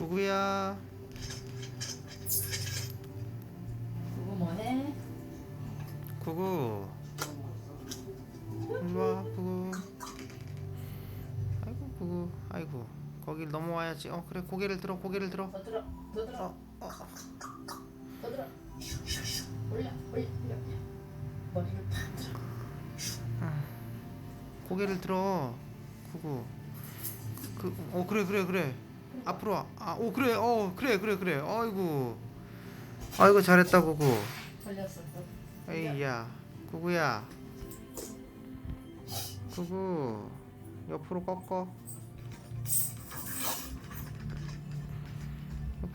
구구야. 그거 뭐해? 구구. 일로와 구구. 아이고 구구. 아이고 거길 넘어와야지. 그래 고개를 들어 고개를 들어. 더 들어, 더 들어, 더 들어. 올려. 머리를 팍 들어. 고개를 들어. 구구. 그래. 앞으로 와. 그래. 아이고 잘했다 구구. 걸렸어. 에이야 구구야. 구구 옆으로 꺾어.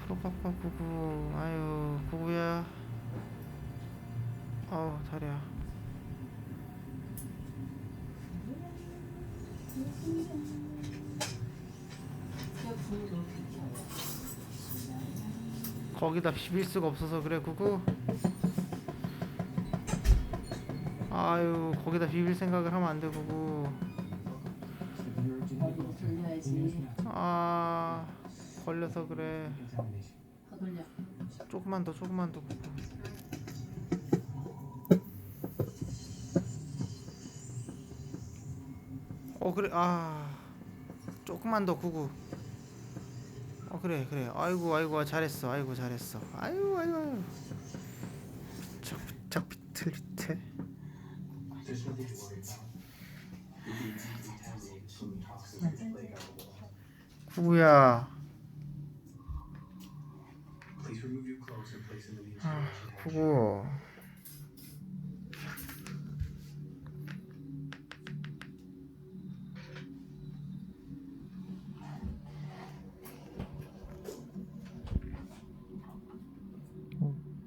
구구. 아유 구구야. 다리야. 거기다 비빌 수가 없어서 그래 구구. 아유 거기다 비빌 생각을 하면 안 돼 구구. 머리를 돌려야지. 걸려서 그래. 더 돌려. 조금만 더 구구. 그래. 조금만 더 구구. 그래. 아이고 잘했어. 아이고 잘했어. 아유. 부착 비틀비틀. 구구야. 구구.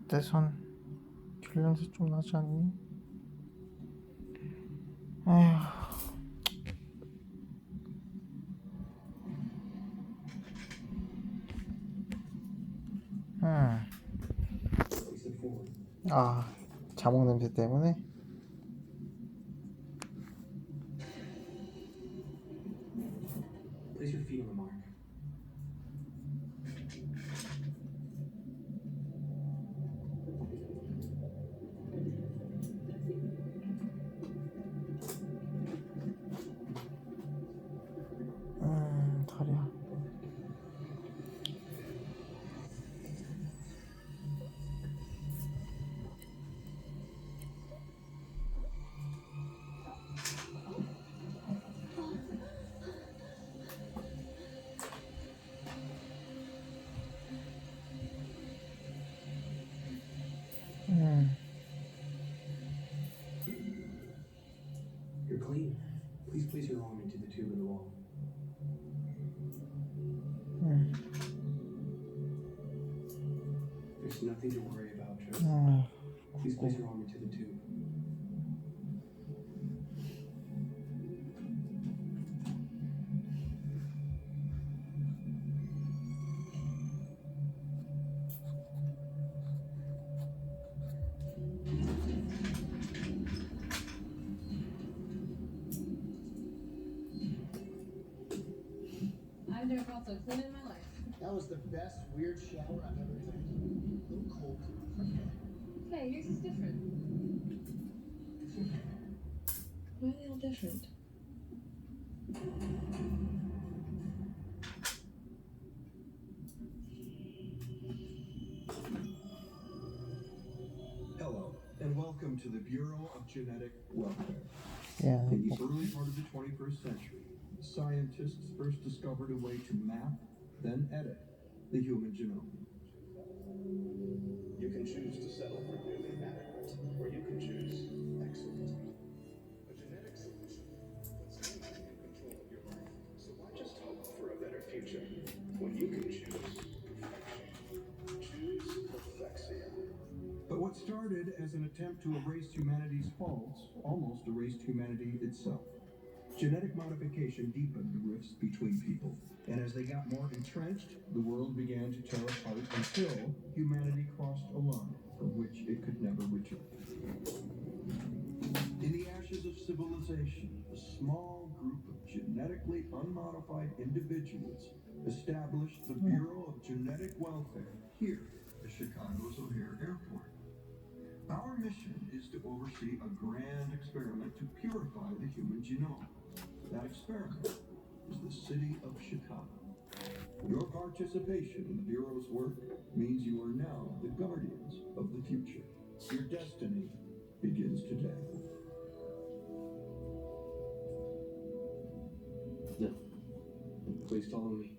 내 손 귤냄새 좀 나지 않니? 에휴. 자몽 냄새 때문에? Place your feet on the mark. 다리야. You're clean. Please place your arm into the tube in the wall. There's nothing to worry about, Tris. Please place your arm into the tube. I've never felt so clean in my life. That was the best weird shower I've ever taken. A little cold. Hey, yours is different. Why are they all different? Hello, and welcome to the Bureau of Genetic Welfare. 야, In the early part of the 21st century, scientists first discovered a way to map, then edit, the human genome. You can choose to settle for merely adequate, or you can choose excellent. A genetic solution puts you in control of your life. So why just hope for a better future when you can choose perfection? Choose Perfexia. But what started as an attempt to erase humanity's faults almost erased humanity itself. Genetic modification deepened the rifts between people, and as they got more entrenched, the world began to tear apart until humanity crossed a line from which it could never return. In the ashes of civilization, a small group of genetically unmodified individuals established the Bureau of Genetic Welfare here at Chicago's O'Hare Airport. Our mission is to oversee a grand experiment to purify the human genome. That experiment is the city of Chicago. Your participation in the Bureau's work means you are now the guardians of the future. Your destiny begins today. No. Please follow me.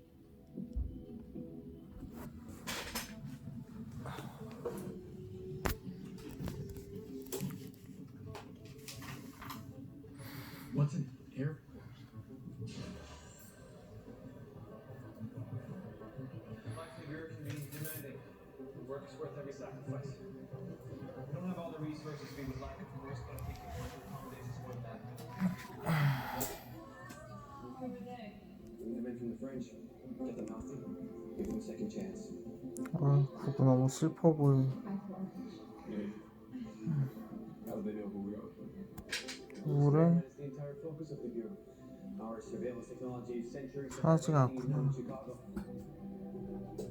What's an airport? Life in Europe can be demanding. The work is worth every sacrifice. We don't have all the resources we would like, of course, but I think we want to accommodate us more than that. Who were they? The men from the French. Get them healthy. Give them a second chance. 아, 그거 너무 슬퍼 보여. How do they know who we are? 우울해? That is the entire focus of the Bureau. Our surveillance technology is centuries 사지가 않구나. in Chicago.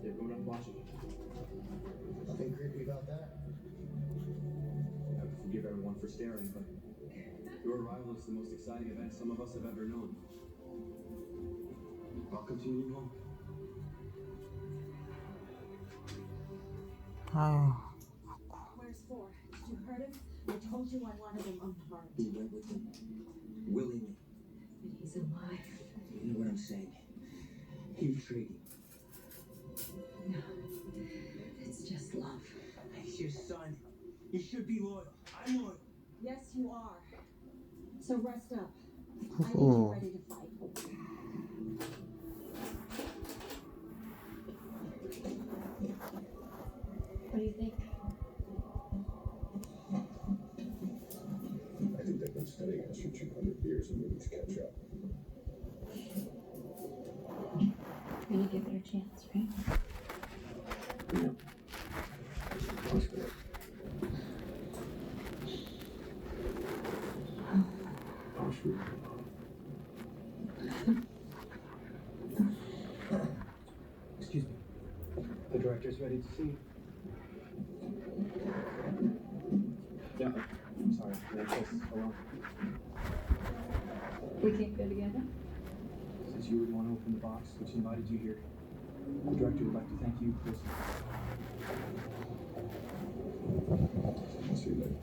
They're going up watching. Nothing creepy about that. I have to forgive everyone for staring, but your arrival is the most exciting event some of us have ever known. Welcome to your new home. 아유, Where's Four? Did you hurt him? I told you I wanted him unharmed. He went with him willingly. But he's alive. You know what I'm saying? He betrayed you. No, it's just love. He's your son. You should be loyal. I'm loyal. Yes, you are. So rest up. I need you 후후. ready to fight. What do you think? I think they've been studying us for 200 years and we need to catch up. You're gonna give it a chance, right? Yeah. Excuse me. The director's ready to see you. Yeah, I'm sorry. Can I just alone? We can't go together. Since you were the one who opened the box, which invited you here, the director would like to thank you personally. I'll see you later.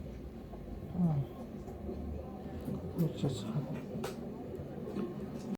진짜 참.